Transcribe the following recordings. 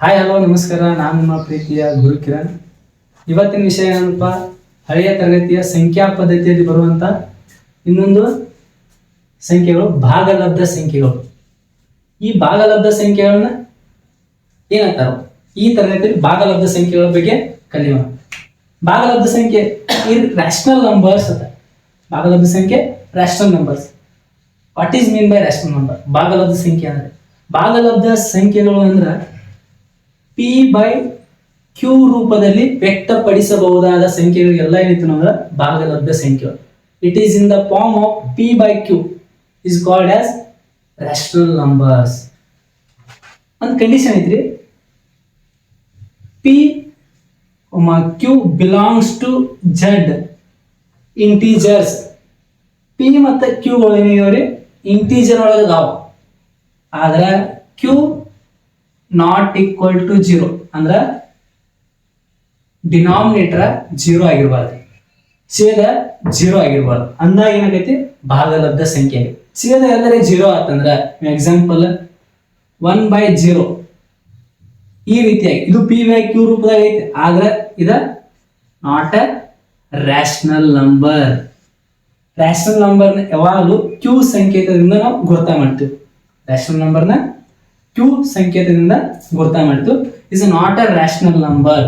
Hi hello ನಮಸ್ಕಾರ. ನಾನು ನಿಮ್ಮ ಪ್ರೀತಿಯ ಗುರು ಕಿರಣ್. ಇವತ್ತಿನ ವಿಷಯ ಏನಪ್ಪ, ಹಳೆಯ ತರಗತಿಯ ಸಂಖ್ಯಾ ಪದ್ಧತಿಯಲ್ಲಿ ಬರುವಂತ ಇನ್ನೊಂದು ಸಂಖ್ಯೆಗಳು, ಭಾಗಲಬ್ಧ ಸಂಖ್ಯೆಗಳು. ಈ ಭಾಗಲಬ್ಧ ಸಂಖ್ಯೆಗಳನ್ನ ಏನಂತಾರೋ ಈ ತರಗತಿಯಲ್ಲಿ ಭಾಗಲಬ್ಧ ಸಂಖ್ಯೆಗಳ ಬಗ್ಗೆ ಕಲಿಯೋಣ. ಭಾಗಲಬ್ಧ ಸಂಖ್ಯೆ ರ್ಯಾಷನಲ್ ನಂಬರ್ಸ್ ಅಂತ. ಭಾಗಲಬ್ಧ ಸಂಖ್ಯೆ rational numbers. What is mean by rational number? ಭಾಗಲಬ್ಧ ಸಂಖ್ಯೆ ಅಂದ್ರೆ, ಭಾಗಲಬ್ಧ ಸಂಖ್ಯೆಗಳು ಅಂದ್ರೆ ಪಿ ಬೈ ಕ್ಯೂ ರೂಪದಲ್ಲಿ ವ್ಯಕ್ತಪಡಿಸಬಹುದಾದ ಸಂಖ್ಯೆಗಳಿಗೆಲ್ಲ ಏನಿತ್ತು ಅಂದ್ರೆ ಭಾಗಲಬ್ಧ ಸಂಖ್ಯೆಗಳು. It is in the form of P by Q is called as rational numbers. ಒಂದು ಕಂಡೀಷನ್ ಐತ್ರಿ, P Q belongs to Z integers. P ಮತ್ತು ಕ್ಯೂಗಳು ಏನಿದಾವ್ರಿ ಇಂಟೀಜರ್ ಒಳಗೆ ಅದಾವ, ಆದ್ರೆ ಕ್ಯೂ ನಾಟ್ ಈಕ್ವಲ್ ಟು 0 ಅಂದ್ರ ಡಿನಾಮಿನೇಟರ್ 0 ಆಗಿರಬಾರ್ದು, ಛೇದ 0 ಆಗಿರಬಾರ್ದು. ಅಂದಾಗ ಏನಾಗೈತಿ ಭಾಗಲಬ್ಧ ಸಂಖ್ಯೆ. ಛೇದ ಎಲ್ಲರೇ 0 ಆತಂದ್ರ, ಎಕ್ಸಾಂಪಲ್ 1/0 ಈ ರೀತಿಯಾಗಿ ಇದು ಪಿ ಬೈ ಕ್ಯೂ ರೂಪದಾಗ ಐತಿ, ಆದ್ರೆ ಇದ not A rational number. Rational ನಂಬರ್ನ ಯಾವಾಗಲೂ ಕ್ಯೂ ಸಂಕೇತದಿಂದ ನಾವು ಗುರುತ ಮಾಡ್ತೀವಿ. ರ್ಯಾಷನಲ್ ನಂಬರ್ನ ಕ್ಯೂ ಸಂಕೇತದಿಂದ ಗುರುತ ಮಾಡ್ತೀವಿ. Is not A rational number.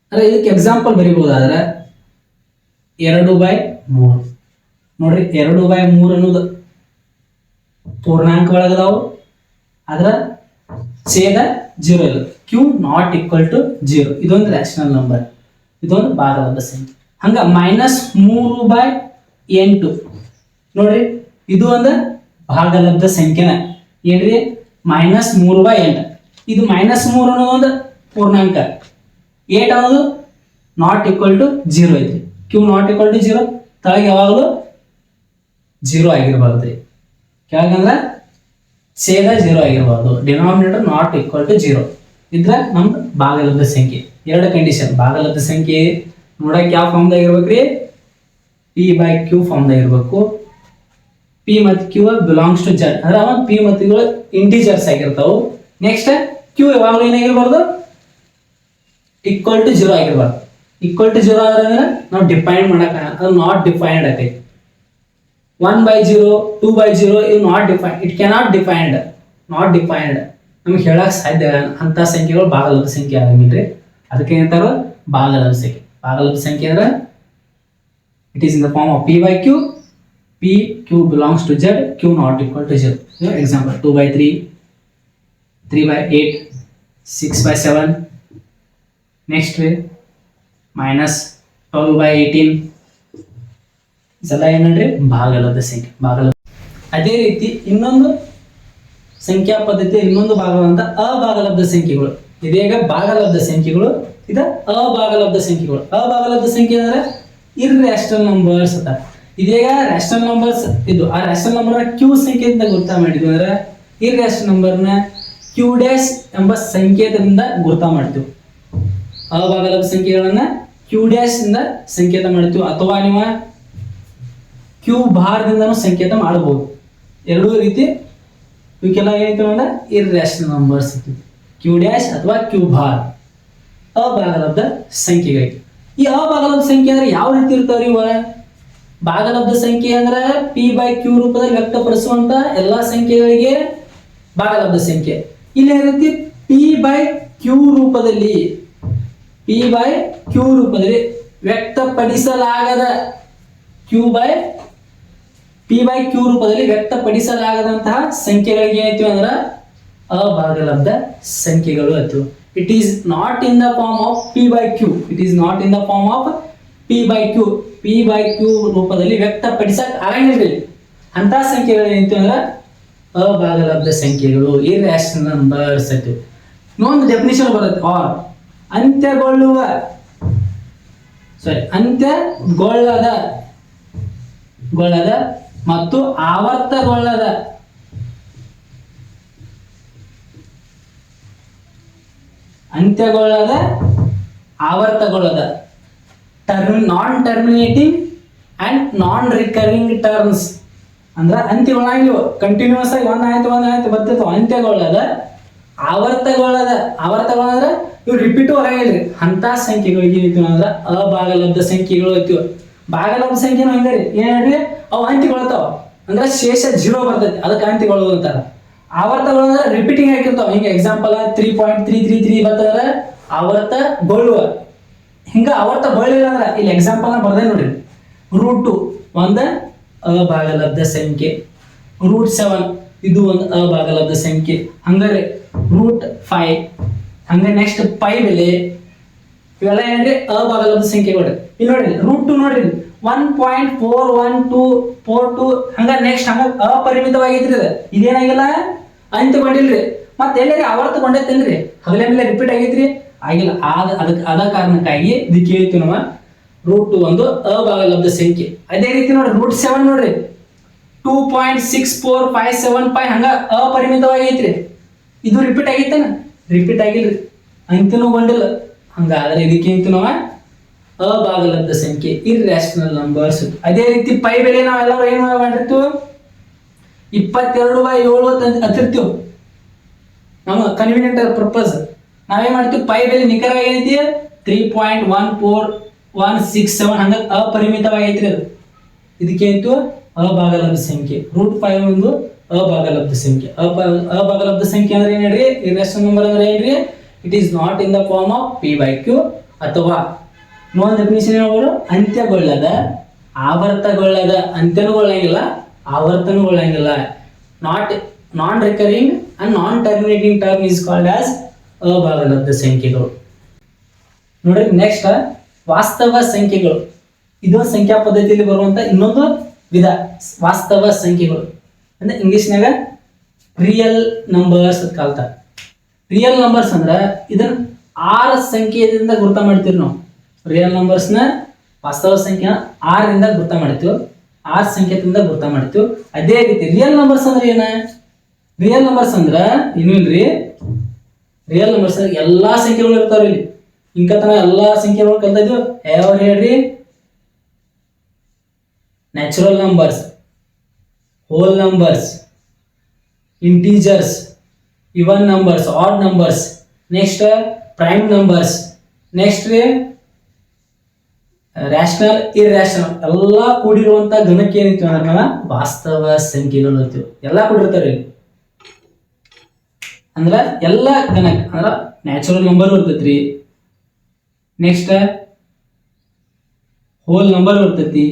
ಅಂದ್ರೆ ಇದಕ್ಕೆ ಎಕ್ಸಾಂಪಲ್ ಬರೀಬಹುದಾದ್ರೆ 2/3 ನೋಡ್ರಿ. 2/3 ಅನ್ನೋದು ಪೂರ್ಣಾಂಕ ಒಳಗದಾವು, ಅದರ ಛೇದ 0 ಇಲ್ಲ. ಕ್ಯೂ ನಾಟ್ ಈಕ್ವಲ್ ಟು 0 ಇದೊಂದು ರ್ಯಾಷನಲ್ ನಂಬರ್, ಇದೊಂದು ಭಾಗಲಬ್ಧ ಸಂಖ್ಯೆ. ಹಂಗ -3/8 ನೋಡ್ರಿ, ಇದು ಒಂದು ಭಾಗಲಬ್ಧ ಸಂಖ್ಯೆನ. ಏನ್ರಿ -3/8. ಇದು -3 ಅನ್ನೋದು ಒಂದು ಪೂರ್ಣಾಂಕ, 8 ಅನ್ನೋದು ನಾಟ್ ಈಕ್ವಲ್ ಟು 0 ಐತಿ. ಕ್ಯೂ ನಾಟ್ ಈಕ್ವಲ್ ಟು 0 ತಳಗೆ ಯಾವಾಗಲೂ 0 ಆಗಿರಬಾರ್ದು. ಕೆಳಗಂದ್ರೆ ಛೇದ 0 ಆಗಿರಬಾರ್ದು, ಡಿನಾಮಿನೇಟರ್ ನಾಟ್ ಈಕ್ವಲ್ ಟು 0 ಇದ್ರೆ ನಮ್ದು ಭಾಗಲಬ್ಧ ಸಂಖ್ಯೆ. ಎರಡು ಕಂಡೀಷನ್. ಭಾಗಲಬ್ಧ ಸಂಖ್ಯೆ ನೋಡಕ್ ಯಾವ ಫಾರ್ಮ್ದಾಗ ಇರ್ಬೇಕ್ರಿ? ಪಿ ಬೈ ಕ್ಯೂ ಫಾರ್ಮ್ದಾಗ ಇರ್ಬೇಕು. ಪಿ ಮತ್ತು ಕ್ಯೂ ಬಿಲಾಂಗ್ಸ್ ಟು ಝೆಡ್ ಅಂದ್ರೆ ಅವ ಪಿ ಮತ್ತು ಕ್ಯೂ ಇಂಟೀಜರ್ಸ್ ಆಗಿರ್ತಾವು. ನೆಕ್ಸ್ಟ್ ಕ್ಯೂ ಯಾವಾಗಲೂ ಏನಾಗಿರ್ಬಾರ್ದು? ಈಕ್ವಲ್ ಟು 0 ಆಗಿರ್ಬಾರ್ದು. ಈಕ್ವಲ್ ಟು 0 ಆದ್ರೆ ನಾವು ಡಿಫೈನ್ ಮಾಡಕ್, ಅದು ನಾಟ್ ಡಿಫೈನ್ಡ್ ಆಗೈತಿ. 1/0 2/0 ಇವು not defined, it cannot defined, not defined. ನಮ್ಗೆ ಹೇಳಕ್ ಸಾಧ್ಯ ಅಂತ ಸಂಖ್ಯೆಗಳು ಭಾಗಲಬ್ಧ ಸಂಖ್ಯೆ ಆಗಂಗಿಲ್ರಿ. ಅದಕ್ಕೆ ಏನಂತಾರ ಭಾಗಲಬ್ಧ ಸಂಖ್ಯೆ. ಭಾಗಲಬ್ಧ ಸಂಖ್ಯೆ ಅಂದ್ರೆ it is in the form of P by Q, P Q belongs to Z, Q not equal to 0. Example 2/3, 3/8, 6/7. Next -12/18 ಇದೆಲ್ಲ ಏನಂದ್ರೆ ಭಾಗಲಬ್ಧ ಸಂಖ್ಯೆ. ಭಾಗಲಬ್ಧ. ಅದೇ ರೀತಿ ಇನ್ನೊಂದು ಸಂಖ್ಯಾ ಪದ್ಧತಿ, ಇನ್ನೊಂದು ಭಾಗವಂತ ಅಭಾಗಲಬ್ಧ ಸಂಖ್ಯೆಗಳು. ಇದೀಗ ಭಾಗಲಬ್ಧ ಸಂಖ್ಯೆಗಳು, ಇದ ಅಭಾಗಲಬ್ಧ ಸಂಖ್ಯೆಗಳು. ಅಭಾಗಲಬ್ಧ ಸಂಖ್ಯೆ ಅಂದ್ರೆ ಇರ್ರ್ಯಾಷನಲ್ ನಂಬರ್ಸ್ ಅಂತ. ಇದೀಗ ರ್ಯಾಷನಲ್ ನಂಬರ್ಸ್ ಇದು. ಆ ರ್ಯಾಷನಲ್ ನಂಬರ್ನ ಕ್ಯೂ ಸಂಕೇತದಿಂದ ಗುರುತ ಮಾಡಿದ್ವಿ ಅಂದ್ರೆ, ಇರ್ರ್ಯಾಷನಲ್ ನಂಬರ್ನ ಕ್ಯೂ ಡ್ಯಾಶ್ ಎಂಬ ಸಂಕೇತದಿಂದ ಗುರುತ ಮಾಡ್ತೀವಿ. ಅಭಾಗಲಬ್ಧ ಸಂಖ್ಯೆಗಳನ್ನ ಕ್ಯೂ ಡ್ಯಾಶ್ ಇಂದ ಸಂಕೇತ ಮಾಡ್ತೀವಿ, ಅಥವಾ ನೀವು ಕ್ಯೂ ಭಾರದಿಂದನೂ ಸಂಕೇತ ಮಾಡಬಹುದು. ಎರಡೂ ರೀತಿ ಇವಕ್ಕೆಲ್ಲ ಏನೈತೆ ಅಂದ್ರೆ ಇರ್ರ್ಯಾಷನಲ್ ನಂಬರ್ಸ್ ಇತ್ತು. ಕ್ಯೂ ಡ್ಯಾಶ್ ಅಥವಾ ಕ್ಯೂ ಭಾರ್ ಅಭಾಗಲಬ್ಧ ಸಂಖ್ಯೆಗಳಿಗೆ. ಈ ಅಭಾಗಲಬ್ಧ ಸಂಖ್ಯೆ ಅಂದ್ರೆ ಯಾವ ರೀತಿ ಇರ್ತಾವ್ರಿ? ಭಾಗಲಬ್ಧ ಸಂಖ್ಯೆ ಅಂದ್ರೆ ಪಿ ಬೈ ಕ್ಯೂ ರೂಪದಲ್ಲಿ ವ್ಯಕ್ತಪಡಿಸುವಂತ ಎಲ್ಲಾ ಸಂಖ್ಯೆಗಳಿಗೆ ಭಾಗಲಬ್ಧ ಸಂಖ್ಯೆ. ಇಲ್ಲಿ ಏನೈತಿ ಪಿ ಬೈ ಕ್ಯೂ ರೂಪದಲ್ಲಿ, ಪಿ ಬೈ ಕ್ಯೂ ರೂಪದಲ್ಲಿ ವ್ಯಕ್ತಪಡಿಸಲಾಗದ, ಪಿ ಬೈ ಕ್ಯೂ ರೂಪದಲ್ಲಿ ವ್ಯಕ್ತಪಡಿಸಲಾಗದಂತಹ ಸಂಖ್ಯೆಗಳಿಗೆ ಏನೈತಿ ಅಂದ್ರ ಅಭಾಗಲಬ್ಧ ಸಂಖ್ಯೆಗಳು ಆಯ್ತು. It is not in the form of P by Q, it is not in the form of P by Q. P by Q ರೂಪದಲ್ಲಿ ವ್ಯಕ್ತಪಡಿಸಕ್ ಆಗಂಗಿಲ್ಲ ಅಂತ ಸಂಖ್ಯೆಗಳು ಏನೈತಿ ಅಂದ್ರ ಅಭಾಗಲಬ್ಧ ಸಂಖ್ಯೆಗಳು, ಇರ್ರ್ಯಾಷನಲ್ ನಂಬರ್ಸ್ ಆಯ್ತು. ಇನ್ನೊಂದು ಡೆಫಿನಿಷನ್ ಬರುತ್ತೆ, ಆರ್ ಅಂತ್ಯಗೊಳ್ಳದ ಮತ್ತು ಆವರ್ತಗೊಳ್ಳದ ಆವರ್ತಗೊಳ್ಳದ non terminating and non recurring terms ಅಂದ್ರೆ ಅಂತ್ಯಗೊಳ್ಳಾಗಿಲ್ಲ, ಕಂಟಿನ್ಯೂಸ್ ಆಗಿ ಒಂದ್ ಆಯ್ತು ಬರ್ತಿತ್ತು. ಅಂತ್ಯಗೊಳ್ಳದ ಆವರ್ತಗಳಂದ್ರೆ ಇವು ರಿಪೀಟು ಆಗಂಗಿಲ್ರಿ ಅಂತ ಸಂಖ್ಯೆಗಳಿಗೆ ಏನಿತ್ತು ಅಂದ್ರೆ ಅಭಾಗಲಬ್ಧ ಸಂಖ್ಯೆಗಳು ಐತಿವ. ಭಾಗಲಬ್ಧ ಸಂಖ್ಯೆನೂ ಹಂಗೆ ರೀ, ಏನ್ ಹೇಳ್ರಿ ಅವು ಅಂತಿಗೊಳ್ತಾವ ಅಂದ್ರೆ ಶೇಷ 0 ಬರ್ತೈತಿ, ಅದಕ್ಕೆ ಅಂತಿಗಳು ಅಂತಾರ. ಆವರ್ತಗಳು ಅಂದ್ರೆ ರಿಪೀಟಿಂಗ್ ಆಗಿರ್ತಾವ. ಹಿಂಗೆ ಎಕ್ಸಾಂಪಲ್ 3.333 ಬರ್ತಂದ್ರೆ ಆವರ್ತಗೊಳ್ಳುವ. ಹಿಂಗ ಆವರ್ತಗೊಳ್ಳಿಲ್ಲ ಅಂದ್ರೆ ಇಲ್ಲಿ ಎಕ್ಸಾಂಪಲ್ ಬರ್ದೆ ನೋಡ್ರಿ, √2 ಒಂದು ಅಭಾಗಲಬ್ಧ ಸಂಖ್ಯೆ, √7 ಇದು ಒಂದು ಅಭಾಗಲಬ್ಧ ಸಂಖ್ಯೆ, ಹಂಗಾರೆ √5 ಹಂಗ ನೆಕ್ಸ್ಟ್ ಪೈ ಬೆಲೆ ಇವೆಲ್ಲ ಏನ್ರಿ ಅಭಾಗಲಬ್ಧ ಸಂಖ್ಯೆಗಳು. ಇಲ್ಲಿ ನೋಡ್ರಿ √2 ನೋಡ್ರಿ 1.41242 ಹಂಗ ನೆಕ್ಸ್ಟ್ ಹಂಗ ಅಪರಿಮಿತವಾಗೈತ್ರಿ. ಇದೇನಾಗಿಲ್ಲ ಅಂತ್ಯಗೊಂಡಿಲ್ರಿ. ಮತ್ತೆ ಎಲ್ಲರಿ ಆವರ್ತಗೊಂಡೈತೇನ್ರಿ, ಹಗಲೆ ಮೇಲೆ ರಿಪೀಟ್ ಆಗೈತ್ರಿ, ಆಗಿಲ್ಲ. ಅದಕ್ಕೆ ಅದ ಕಾರಣಕ್ಕಾಗಿ ಇದಕ್ಕೆ ಹೇಳ್ತೀವಿ ನಾವು √2 ಒಂದು ಅಭಾಗಲಬ್ಧ ಸಂಖ್ಯೆ. ಅದೇ ರೀತಿ ನೋಡ್ರಿ √7 ನೋಡ್ರಿ 2.64575 ಹಂಗ ಅಪರಿಮಿತವಾಗೈತ್ರಿ. ಇದು ರಿಪೀಟ್ ಆಗೈತೇನ? ರಿಪೀಟ್ ಆಗಿಲ್ರಿ, ಅಂತ್ಯನೂಗೊಂಡಿಲ್ಲ. ಹಂಗಾದ್ರೆ ಇದಕ್ಕೆ ಹೇಳ್ತೀವಿ ನಾವು ಅಭಾಗಲಬ್ಧ ಸಂಖ್ಯೆ, ಇರ್ರಾಷನಲ್ ನಂಬರ್ಸ್. ಅದೇ ರೀತಿ ಪೈ ಬೆಲೆ ನಾವೆಲ್ಲರೂ ಏನ್ ಮಾಡಿರ್ತೀವಿ 22/7 ಹತ್ತಿರ್ತೀವಿ. ನಮ್ಮ ಕನ್ವೀನಿಯಂಟ್ ಪರ್ಪಸ್ ನಾವೇನ್ ಮಾಡ್ತೀವಿ, ಪೈ ಬೆಲೆ ನಿಖರವಾಗಿ ಏನೈತಿ 3.14167 ಹಂಗ ಅಪರಿಮಿತವಾಗೈತ್ರಿ. ಅದು ಇದಕ್ಕೆ ಏನಿತ್ತು ಅಭಾಗಲಬ್ಧ ಸಂಖ್ಯೆ. √5 ಒಂದು ಅಭಾಗಲಬ್ಧ ಸಂಖ್ಯೆ. ಅಭಾಗಲಬ್ಧ ಸಂಖ್ಯೆ ಅಂದ್ರೆ ಏನ್ ಹೇಳ್ರಿ, ಇರ್ರಾಷನಲ್ ನಂಬರ್ ಅಂದ್ರೆ ಏನ್ರಿ, it is not in the form of p/q ಅಥವಾ ಇನ್ನೊಂದು ಡೆಫಿನಿಷನ್ ಹೇಳ್ಬೋದು, ಅಂತ್ಯಗೊಳ್ಳದ, ಆವರ್ತಗೊಳ್ಳದ, ಅಂತ್ಯನೂಗೊಳ್ಳಂಗಿಲ್ಲ ಆವರ್ತನಗೊಳ್ಳಂಗಿಲ್ಲ. Non recurring and non terminating term is called as ಅಭಾಗಲಬ್ಧ ಸಂಖ್ಯೆಗಳು. ನೋಡಿ ನೆಕ್ಸ್ಟ್ ವಾಸ್ತವ ಸಂಖ್ಯೆಗಳು. ಇದು ಸಂಖ್ಯಾ ಪದ್ಧತಿಯಲ್ಲಿ ಬರುವಂತ ಇನ್ನೊಂದು ವಿಧ. ವಾಸ್ತವ ಸಂಖ್ಯೆಗಳು ಅಂದ್ರೆ ಇಂಗ್ಲಿಷ್ನಾಗ ರಿಯಲ್ ನಂಬರ್ಸ್ ಅಂತ ಕಲ್ತಾರ. ರಿಯಲ್ ನಂಬರ್ಸ್ ಅಂದ್ರ ಇದನ್ನ 6 ಸಂಖ್ಯೆಯಿಂದ ಗುರುತ ಮಾಡ್ತೀವಿ ನಾವು. ರಿಯಲ್ ನಂಬರ್ಸ್ನ ವಾಸ್ತವ ಸಂಖ್ಯೆ 6ರಿಂದ ಗುರುತ ಮಾಡ್ತೀವಿ, 6 ಸಂಖ್ಯೆದಿಂದ ಗುರುತ ಮಾಡ್ತೀವಿ. ಅದೇ ರೀತಿ ರಿಯಲ್ ನಂಬರ್ಸ್ ಅಂದ್ರೆ ಏನ, ರಿಯಲ್ ನಂಬರ್ಸ್ ಅಂದ್ರ ಏನು ಇಲ್ರಿ, ರಿಯಲ್ ನಂಬರ್ಸ್ ಎಲ್ಲಾ ಸಂಖ್ಯೆಗಳು ಇರ್ತಾವ್ರಿ. ಇಲ್ಲಿ ಇಂಕತನ ಎಲ್ಲಾ ಸಂಖ್ಯೆಗಳು ಕಲ್ತಾ ಇದ್ವಿ. ಯಾವ ಹೇಳ್ರಿ, natural numbers, whole numbers, integers, even numbers, odd numbers, next prime numbers, next rational, irrational ಎಲ್ಲಾ ಕೂಡಿರುವಂತ ಗಣಕ್ಕೆ ಏನಿತ್ತು ಅಂದ್ರೆ ನಾವು ವಾಸ್ತವ ಸಂಖ್ಯೆಗಳು ಅಂತೀವಿ. ಎಲ್ಲಾ ಕೂಡಿರ್ತಾರೆ ಅಂದ್ರ ಎಲ್ಲಾ ಗಣಕ್ಕೆ ಅಂದ್ರ ನ್ಯಾಚುರಲ್ ನಂಬರ್ ಇರ್ತೈತ್ರಿ, ನೆಕ್ಸ್ಟ್ ಹೋಲ್ ನಂಬರ್ ಇರ್ತೈತಿ,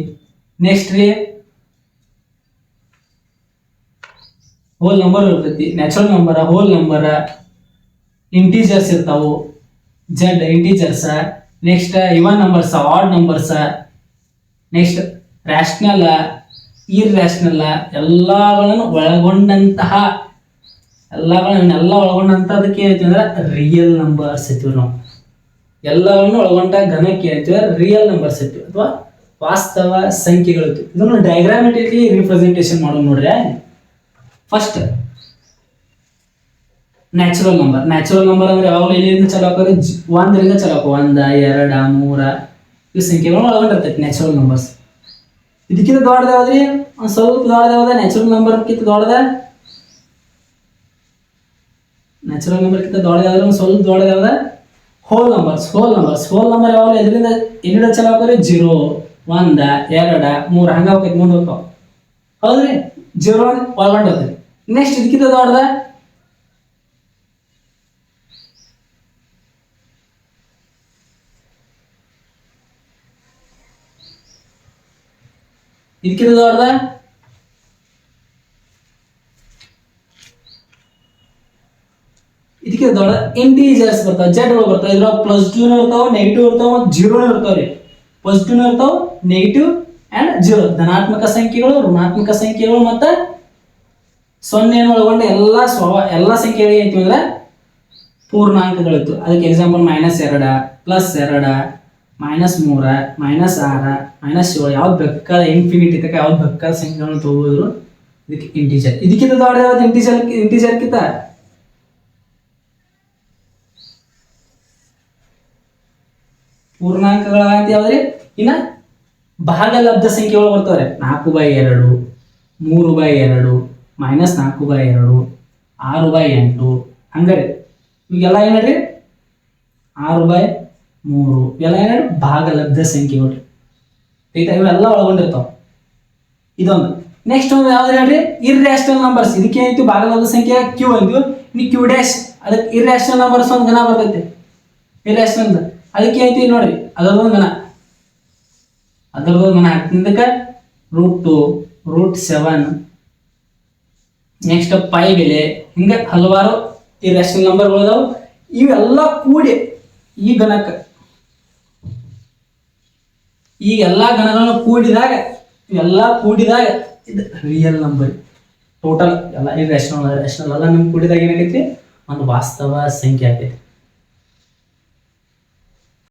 ನೆಕ್ಸ್ಟ್ ಹೋಲ್ ನಂಬರ್ ಇರ್ತೈತಿ, natural number, whole number, integers ಇರ್ತಾವು, Z integers, next even numbers, odd numbers, next rational, irrational ಎಲ್ಲಗಳನ್ನು ಒಳಗೊಂಡಂತಹ ಎಲ್ಲವನ್ನೆಲ್ಲ ಒಳಗೊಂಡಂತದಕ್ಕೆ ಏನೈತಿ ಅಂದ್ರೆ ರಿಯಲ್ ನಂಬರ್ಸ್ ಐತಿವಿ. ನಾವು ಎಲ್ಲವನ್ನು ಒಳಗೊಂಡ ಘನಕ್ಕೆ ಏನೈತಿವಿ ರಿಯಲ್ ನಂಬರ್ಸ್ ಐತಿವಿ ಅಥವಾ ವಾಸ್ತವ ಸಂಖ್ಯೆಗಳು ಐತಿವಿ. ಇದನ್ನು ಡಯಾಗ್ರಾಮೆಟಿಕ್ಲಿ ರಿಪ್ರೆಸೆಂಟೇಷನ್ ಮಾಡೋದು ನೋಡ್ರಿ. First natural number. Natural number ಅಂದ್ರೆ ಯಾವಾಗಲೂ ಎಲ್ಲಿಂದ ಚಾಲು ಹಾಕೋರಿ, 1ರಿಂದ ಚಾಲು ಹಾಕೋ. 1, 2, 3 ಈ ಸಂಖ್ಯೆಗಳನ್ನ ಒಳಗೊಂಡಿರ್ತೈತಿ ನ್ಯಾಚುರಲ್ ನಂಬರ್ಸ್. ಇದಕ್ಕಿಂತ ದೊಡ್ಡದ ಯಾವ್ದ್ರಿ, ಒಂದು ಸ್ವಲ್ಪ ದೊಡ್ಡದ ಯಾವ್ದ, ನ್ಯಾಚುರಲ್ ನಂಬರ್ಕ್ಕಿಂತ ದೊಡ್ಡದ, ನ್ಯಾಚುರಲ್ ನಂಬರ್ಕ್ಕಿಂತ ದೊಡ್ಡದ ಯಾವ್ದು, ಒಂದು ಸ್ವಲ್ಪ ದೊಡ್ಡದ ಯಾವ್ದ, hole numbers. Whole numbers number ಯಾವಾಗಲೂ ಎಲ್ಲಿಂದ ಚಾಲು ಹಾಕೋರಿ, 0, 1, 2, 3 ಹಂಗ ಹೋಗ್ತೈತಿ, ಮುಂದೆ ಹೋಗ್ತಾವ. ಹೌದ್ರಿ, 0 ಒಳಗೊಂಡಿರ್ತೈತಿ. ನೆಕ್ಸ್ಟ್ ಇದಕ್ಕಿಂತ ದೊಡ್ಡದ, ಇದಕ್ಕಿಂತ ದೊಡ್ಡದ, ಇದಕ್ಕಿಂತ ದೊಡ್ಡ ಇಂಟೀಜರ್ಸ್ ಬರ್ತಾವ, ಜೆಡ್ ಬರ್ತಾವ. ಇದ್ರ +2 ಇರ್ತಾವ, ನೆಗೆಟಿವ್ ಇರ್ತಾವ, ಮತ್ತು 0 ಇರ್ತಾವ್ರಿ. +2 ಇರ್ತಾವ, ನೆಗೆಟಿವ್ ಅಂಡ್ 0 ಧನಾತ್ಮಕ ಸಂಖ್ಯೆಗಳು, ಋಣಾತ್ಮಕ ಸಂಖ್ಯೆಗಳು ಮತ್ತು 0 ಒಳಗೊಂಡ ಎಲ್ಲ ಸಂಖ್ಯೆಗಳು ಏನೈತಿ ಅಂದ್ರೆ ಪೂರ್ಣಾಂಕಗಳಿತ್ತು. ಅದಕ್ಕೆ ಎಕ್ಸಾಂಪಲ್ -2, +2, -3, -6, -7 ಯಾವ್ದು ಬೇಕಾದ ಇನ್ಫಿನಿಟಿ ತನಕ ಯಾವ್ದು ಬೇಕಾದ ಸಂಖ್ಯೆಗಳನ್ನು ತಗೋದ್ರು ಇದಕ್ಕೆ ಇಂಟೀಜರ್. ಇದಕ್ಕಿಂತ ದೊಡ್ಡ ಯಾವ್ದು ಇಂಟೀಜರ್ಕ್ಕಿಂತ ಪೂರ್ಣಾಂಕಗಳಾಗಂತ ಯಾವ್ದ್ರಿ. ಇನ್ನ ಭಾಗಲಬ್ಧ ಸಂಖ್ಯೆಗಳು ಬರ್ತಾವ್ರೆ, 4/2, 3/2, -4/2, 6/8, ಹಂಗಾರೆ ಇವೆಲ್ಲ ಏನು ಹೇಳ್ರಿ 6/3 ಇವೆಲ್ಲ ಏನು ಹೇಳ್ರಿ ಭಾಗಲಬ್ಧ ಸಂಖ್ಯೆ ನೋಡ್ರಿ. ಆಯ್ತಾ, ಇವೆಲ್ಲ ಒಳಗೊಂಡಿರ್ತಾವ. ಇದೊಂದು. ನೆಕ್ಸ್ಟ್ ಒಂದು ಯಾವ್ದು ಹೇಳ್ರಿ ಇರ್ಯಾಷನಲ್ ನಂಬರ್ಸ್. ಇದಕ್ಕೆ ಏನೈತಿ ಭಾಗಲಬ್ಧ ಸಂಖ್ಯೆ ಕ್ಯೂ ಅಂತೀವಿ. ಇನ್ನು ಕ್ಯೂ ಡ್ಯಾಶ್ ಅದಕ್ಕೆ ಇರ್ಯಾಷನಲ್ ನಂಬರ್ಸ್ ಒಂದು ಗಣ ಬರ್ತೈತಿ. ಇರ್ಯಾಷನಲ್ ಅದಕ್ಕೆ ಏನೈತಿ ನೋಡ್ರಿ ಅದರದೊಂದು ಗಣ ಇದಕ್ಕೆ √2 √7 ನೆಕ್ಸ್ಟ್ ಪೈ ಬೆಲೆ ಹಿಂಗೆ ಹಲವಾರು ಇರ್ಯಾಷನಲ್ ನಂಬರ್ಗಳು ಅದಾವು. ಇವೆಲ್ಲ ಕೂಡಿ ಈ ಗಣಕ್ಕೆ ಈ ಎಲ್ಲ ಗಣಗಳನ್ನು ಕೂಡಿದಾಗ ಇದು ರಿಯಲ್ ನಂಬರ್. ಟೋಟಲ್ ಎಲ್ಲ ಇರ್ಯಾಷನಲ್ ರ್ಯಾಷನಲ್ ಎಲ್ಲ ನಿಮ್ಗೆ ಕೂಡಿದಾಗ ಏನಾಗೈತಿ ಒಂದು ವಾಸ್ತವ ಸಂಖ್ಯೆ ಆಗೈತಿ.